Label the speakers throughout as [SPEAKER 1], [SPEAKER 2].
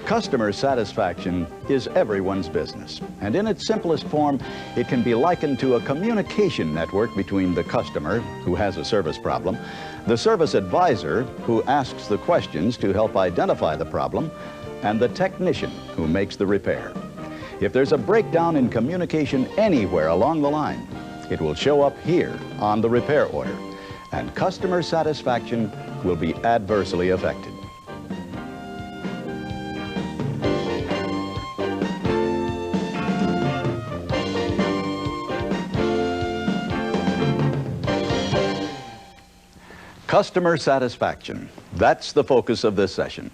[SPEAKER 1] Customer satisfaction is everyone's business, and in its simplest form, it can be likened to a communication network between the customer, who has a service problem, the service advisor, who asks the questions to help identify the problem, and the technician, who makes the repair. If there's a breakdown in communication anywhere along the line, it will show up here on the repair order, and customer satisfaction will be adversely affected. Customer satisfaction. That's the focus of this session.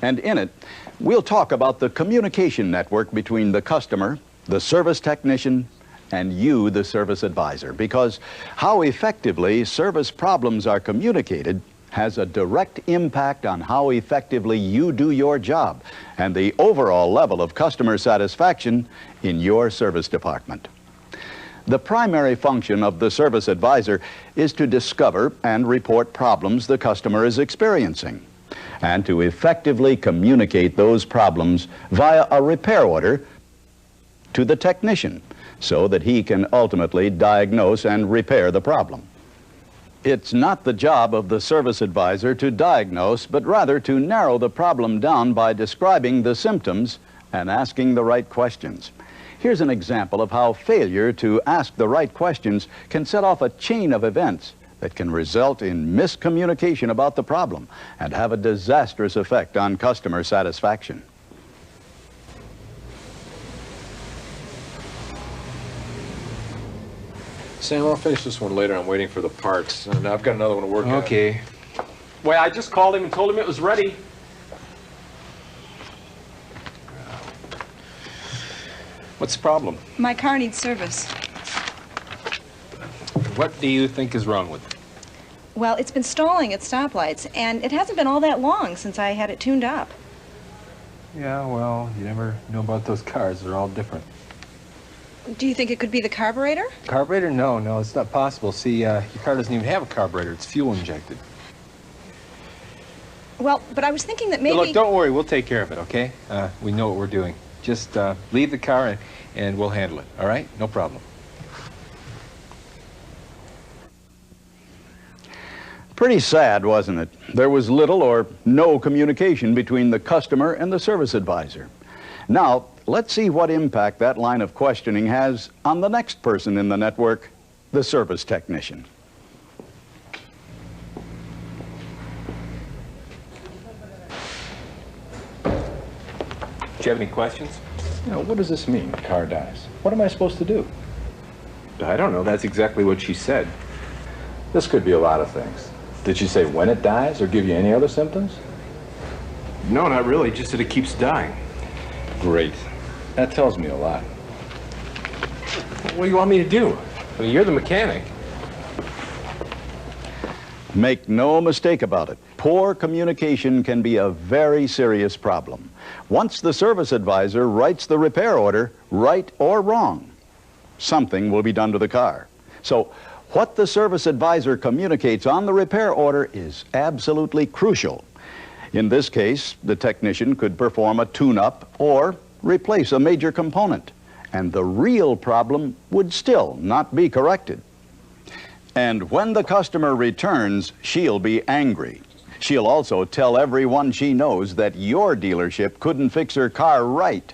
[SPEAKER 1] And in it, we'll talk about the communication network between the customer, the service technician, and you, the service advisor, because how effectively service problems are communicated has a direct impact on how effectively you do your job and the overall level of customer satisfaction in your service department. The primary function of the service advisor is to discover and report problems the customer is experiencing, and to effectively communicate those problems via a repair order to the technician so that he can ultimately diagnose and repair the problem. It's not the job of the service advisor to diagnose, but rather to narrow the problem down by describing the symptoms and asking the right questions. Here's an example of how failure to ask the right questions can set off a chain of events that can result in miscommunication about the problem and have a disastrous effect on customer satisfaction.
[SPEAKER 2] Sam, I'll finish this one later. I'm waiting for the parts, and I've got another one to work on.
[SPEAKER 3] Okay. Well, I just called him and told him it was ready. What's the problem?
[SPEAKER 4] My car needs service.
[SPEAKER 3] What do you think is wrong with it?
[SPEAKER 4] Well, it's been stalling at stoplights, and it hasn't been all that long since I had it tuned up.
[SPEAKER 3] Yeah, well, you never know about those cars. They're all different.
[SPEAKER 4] Do you think it could be the carburetor?
[SPEAKER 3] Carburetor? No, it's not possible. See, your car doesn't even have a carburetor. It's fuel injected.
[SPEAKER 4] Well, but I was thinking that maybe...
[SPEAKER 3] Look, don't worry. We'll take care of it, okay? We know what we're doing. Just leave the car and we'll handle it, all right? No problem.
[SPEAKER 1] Pretty sad, wasn't it? There was little or no communication between the customer and the service advisor. Now, let's see what impact that line of questioning has on the next person in the network, the service technician.
[SPEAKER 3] Do you have any questions?
[SPEAKER 2] Now, what does this mean, car dies? What am I supposed to do?
[SPEAKER 3] I don't know. That's exactly what she said.
[SPEAKER 2] This could be a lot of things. Did she say when it dies or give you any other symptoms?
[SPEAKER 3] No, not really. Just that it keeps dying.
[SPEAKER 2] Great. That tells me a lot.
[SPEAKER 3] What do you want me to do? I mean, you're the mechanic.
[SPEAKER 1] Make no mistake about it. Poor communication can be a very serious problem. Once the service advisor writes the repair order, right or wrong, something will be done to the car. So what the service advisor communicates on the repair order is absolutely crucial. In this case, the technician could perform a tune-up or replace a major component, and the real problem would still not be corrected. And when the customer returns, she'll be angry. She'll also tell everyone she knows that your dealership couldn't fix her car right.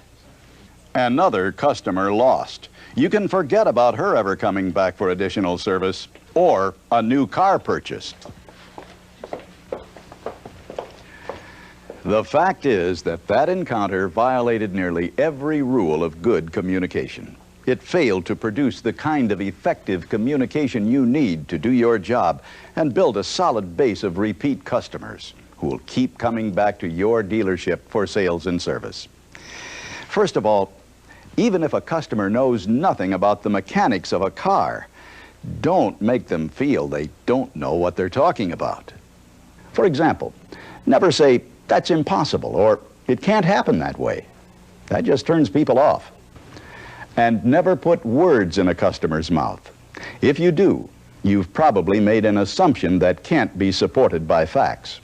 [SPEAKER 1] Another customer lost. You can forget about her ever coming back for additional service or a new car purchase. The fact is that that encounter violated nearly every rule of good communication. It failed to produce the kind of effective communication you need to do your job and build a solid base of repeat customers who will keep coming back to your dealership for sales and service. First of all, even if a customer knows nothing about the mechanics of a car, don't make them feel they don't know what they're talking about. For example, never say, "That's impossible," or "It can't happen that way." That just turns people off. And never put words in a customer's mouth. If you do, you've probably made an assumption that can't be supported by facts.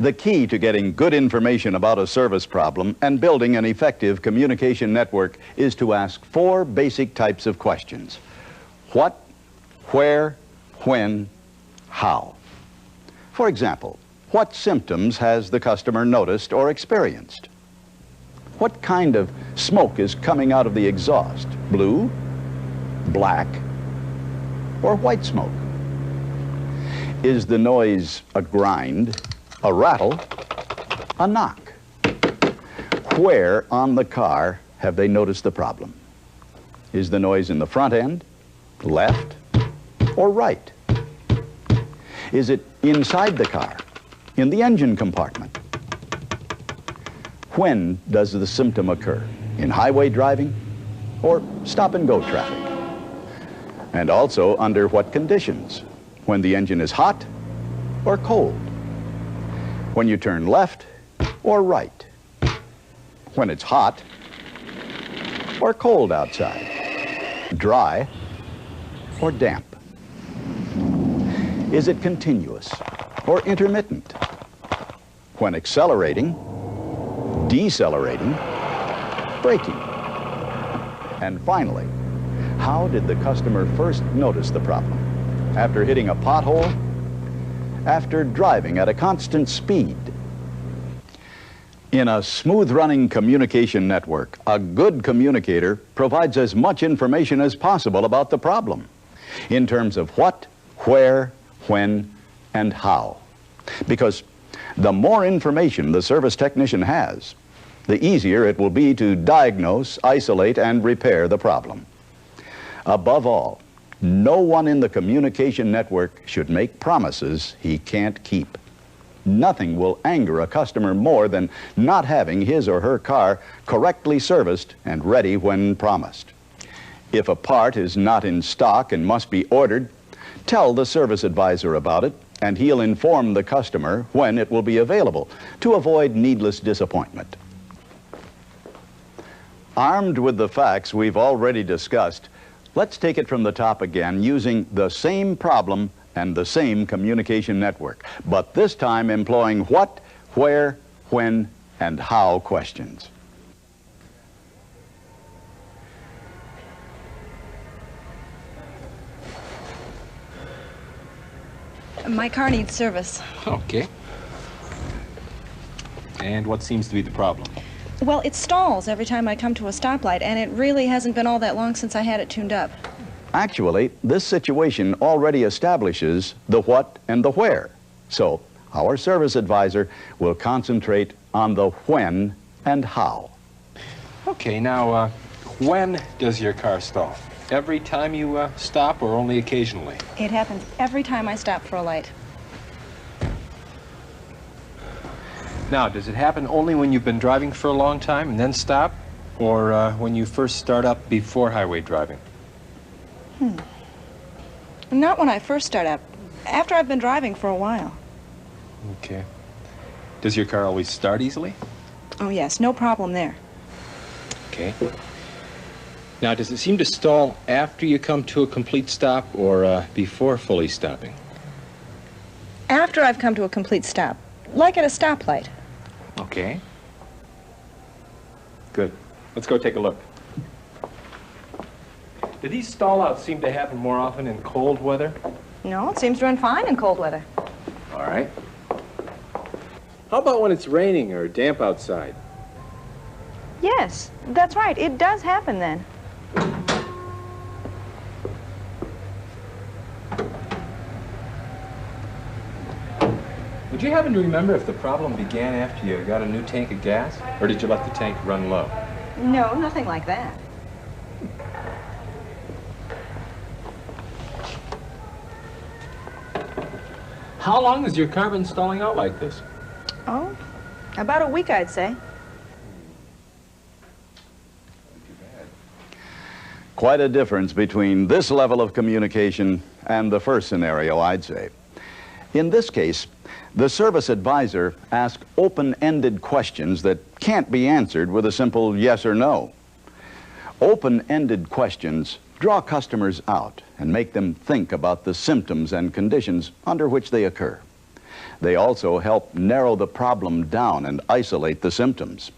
[SPEAKER 1] The key to getting good information about a service problem and building an effective communication network is to ask 4 basic types of questions. What, where, when, how. For example, what symptoms has the customer noticed or experienced? What kind of smoke is coming out of the exhaust? Blue, black, or white smoke? Is the noise a grind, a rattle, a knock? Where on the car have they noticed the problem? Is the noise in the front end, left, or right? Is it inside the car, in the engine compartment? When does the symptom occur? In highway driving or stop-and-go traffic? And also under what conditions? When the engine is hot or cold? When you turn left or right? When it's hot or cold outside? Dry or damp? Is it continuous or intermittent? When accelerating, decelerating, braking? And finally, how did the customer first notice the problem? After hitting a pothole? After driving at a constant speed? In a smooth-running communication network, a good communicator provides as much information as possible about the problem in terms of what, where, when, and how. Because the more information the service technician has, the easier it will be to diagnose, isolate, and repair the problem. Above all, no one in the communication network should make promises he can't keep. Nothing will anger a customer more than not having his or her car correctly serviced and ready when promised. If a part is not in stock and must be ordered, tell the service advisor about it, and he'll inform the customer when it will be available to avoid needless disappointment. Armed with the facts we've already discussed, let's take it from the top again using the same problem and the same communication network, but this time employing what, where, when, and how questions.
[SPEAKER 4] My car needs service.
[SPEAKER 3] Okay. And what seems to be the problem?
[SPEAKER 4] Well, it stalls every time I come to a stoplight, and it really hasn't been all that long since I had it tuned up.
[SPEAKER 1] Actually, this situation already establishes the what and the where. So, our service advisor will concentrate on the when and how.
[SPEAKER 3] Okay, now, when does your car stall? Every time you stop or only occasionally?
[SPEAKER 4] It happens every time I stop for a light.
[SPEAKER 3] Now, does it happen only when you've been driving for a long time and then stop? Or when you first start up before highway driving?
[SPEAKER 4] Not when I first start up. After I've been driving for a while.
[SPEAKER 3] Okay. Does your car always start easily?
[SPEAKER 4] Oh, yes, no problem there.
[SPEAKER 3] Okay. Now, does it seem to stall after you come to a complete stop or before fully stopping?
[SPEAKER 4] After I've come to a complete stop, like at a stoplight.
[SPEAKER 3] Okay. Good. Let's go take a look. Do these stall-outs seem to happen more often in cold weather?
[SPEAKER 4] No, it seems to run fine in cold weather.
[SPEAKER 3] All right. How about when it's raining or damp outside?
[SPEAKER 4] Yes, that's right. It does happen then.
[SPEAKER 3] Would you happen to remember if the problem began after you got a new tank of gas? Or did you let the tank run low?
[SPEAKER 4] No, nothing like that.
[SPEAKER 3] How long has your car been stalling out like this?
[SPEAKER 4] Oh, about a week, I'd say.
[SPEAKER 1] Quite a difference between this level of communication and the first scenario, I'd say. In this case, the service advisor asks open-ended questions that can't be answered with a simple yes or no. Open-ended questions draw customers out and make them think about the symptoms and conditions under which they occur. They also help narrow the problem down and isolate the symptoms.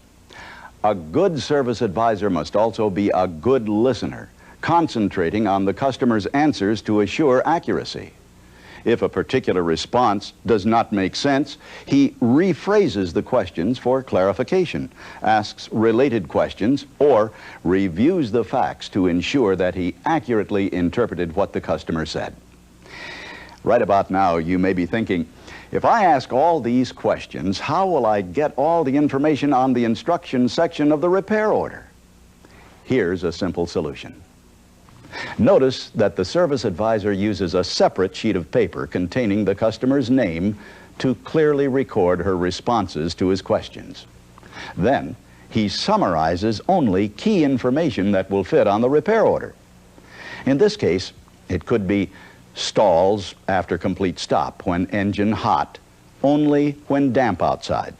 [SPEAKER 1] A good service advisor must also be a good listener, concentrating on the customer's answers to assure accuracy. If a particular response does not make sense, he rephrases the questions for clarification, asks related questions, or reviews the facts to ensure that he accurately interpreted what the customer said. Right about now, you may be thinking, if I ask all these questions, how will I get all the information on the instructions section of the repair order? Here's a simple solution. Notice that the service advisor uses a separate sheet of paper containing the customer's name to clearly record her responses to his questions. Then, he summarizes only key information that will fit on the repair order. In this case, it could be stalls after complete stop when engine hot, only when damp outside.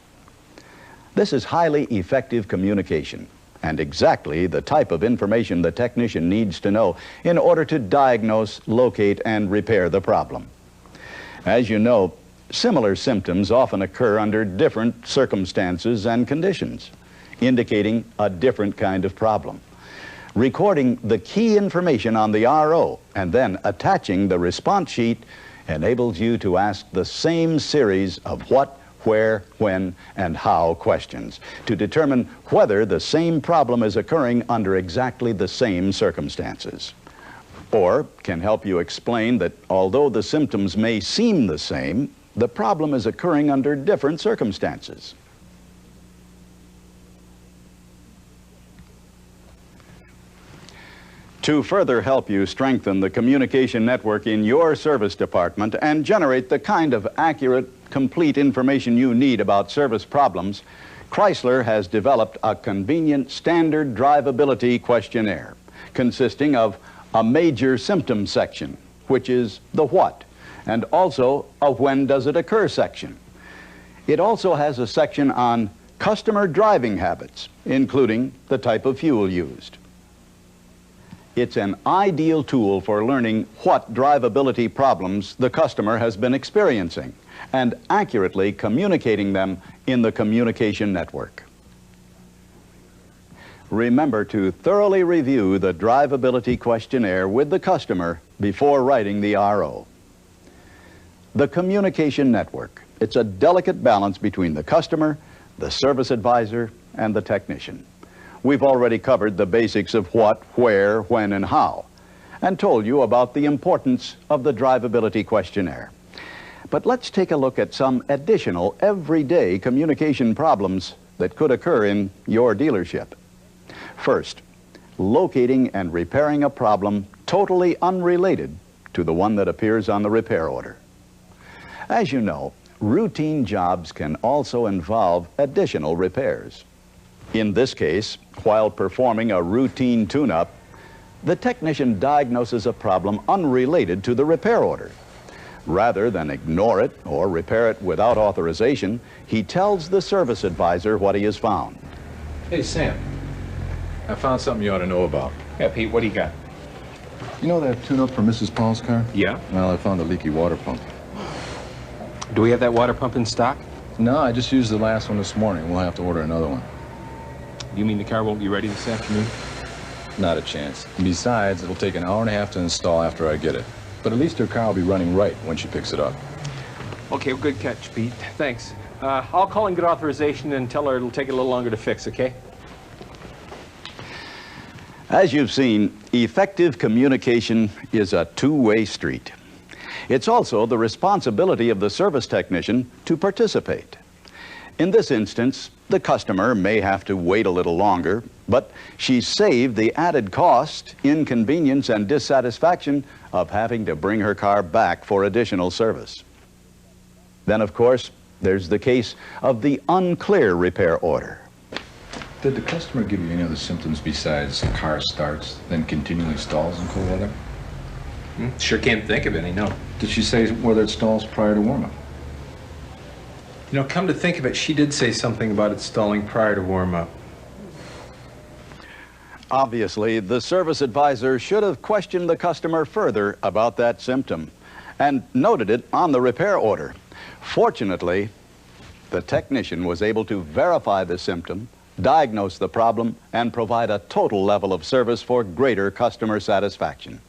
[SPEAKER 1] This is highly effective communication, and exactly the type of information the technician needs to know in order to diagnose, locate, and repair the problem. As you know, similar symptoms often occur under different circumstances and conditions, indicating a different kind of problem. Recording the key information on the RO and then attaching the response sheet enables you to ask the same series of what, where, when, and how questions to determine whether the same problem is occurring under exactly the same circumstances. Or can help you explain that although the symptoms may seem the same, the problem is occurring under different circumstances. To further help you strengthen the communication network in your service department and generate the kind of accurate, complete information you need about service problems, Chrysler has developed a convenient standard drivability questionnaire consisting of a major symptom section, which is the what, and also a when does it occur section. It also has a section on customer driving habits, including the type of fuel used. It's an ideal tool for learning what drivability problems the customer has been experiencing and accurately communicating them in the communication network. Remember to thoroughly review the drivability questionnaire with the customer before writing the RO. The communication network, it's a delicate balance between the customer, the service advisor, and the technician. We've already covered the basics of what, where, when, and how, and told you about the importance of the drivability questionnaire. But let's take a look at some additional everyday communication problems that could occur in your dealership. First, locating and repairing a problem totally unrelated to the one that appears on the repair order. As you know, routine jobs can also involve additional repairs. In this case, while performing a routine tune-up, the technician diagnoses a problem unrelated to the repair order. Rather than ignore it or repair it without authorization, he tells the service advisor what he has found.
[SPEAKER 2] Hey, Sam, I found something you ought to know about.
[SPEAKER 3] Yeah, Pete, what do you got?
[SPEAKER 2] You know that tune-up for Mrs. Paul's car?
[SPEAKER 3] Yeah.
[SPEAKER 2] Well, I found a leaky water pump.
[SPEAKER 3] Do we have that water pump in stock?
[SPEAKER 2] No, I just used the last one this morning. We'll have to order another one.
[SPEAKER 3] You mean the car won't be ready this afternoon?
[SPEAKER 2] Not a chance. And besides, it'll take an hour and a half to install after I get it. But at least her car will be running right when she picks it up.
[SPEAKER 3] Okay, well, good catch, Pete. Thanks. I'll call and get authorization and tell her it'll take a little longer to fix, okay?
[SPEAKER 1] As you've seen, effective communication is a two-way street. It's also the responsibility of the service technician to participate. In this instance, the customer may have to wait a little longer, but she's saved the added cost, inconvenience, and dissatisfaction of having to bring her car back for additional service. Then, of course, there's the case of the unclear repair order.
[SPEAKER 2] Did the customer give you any other symptoms besides the car starts, then continually stalls in cold weather?
[SPEAKER 3] Sure can't think of any, no.
[SPEAKER 2] Did she say whether it stalls prior to warm-up?
[SPEAKER 3] You know, come to think of it, she did say something about it stalling prior to warm-up.
[SPEAKER 1] Obviously, the service advisor should have questioned the customer further about that symptom and noted it on the repair order. Fortunately, the technician was able to verify the symptom, diagnose the problem, and provide a total level of service for greater customer satisfaction.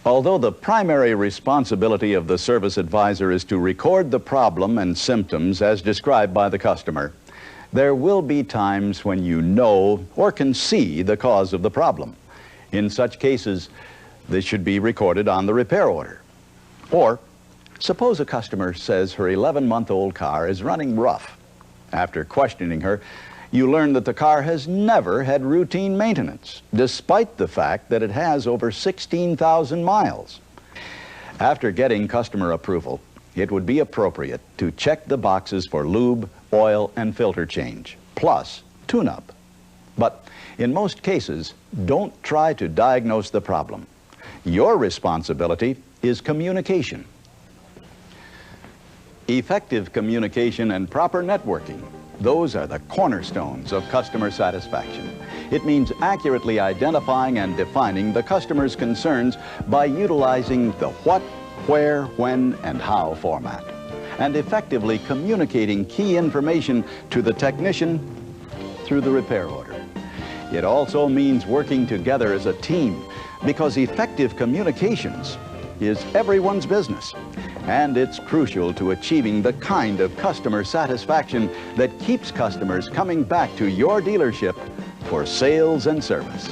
[SPEAKER 1] Although the primary responsibility of the service advisor is to record the problem and symptoms as described by the customer, there will be times when you know or can see the cause of the problem. In such cases, this should be recorded on the repair order. Or, suppose a customer says her 11-month-old car is running rough. After questioning her, you learn that the car has never had routine maintenance, despite the fact that it has over 16,000 miles. After getting customer approval, it would be appropriate to check the boxes for lube, oil, and filter change, plus tune-up. But in most cases, don't try to diagnose the problem. Your responsibility is communication. Effective communication and proper networking, those are the cornerstones of customer satisfaction. It means accurately identifying and defining the customer's concerns by utilizing the what, where, when, and how format, and effectively communicating key information to the technician through the repair order. It also means working together as a team, because effective communications is everyone's business, and it's crucial to achieving the kind of customer satisfaction that keeps customers coming back to your dealership for sales and service.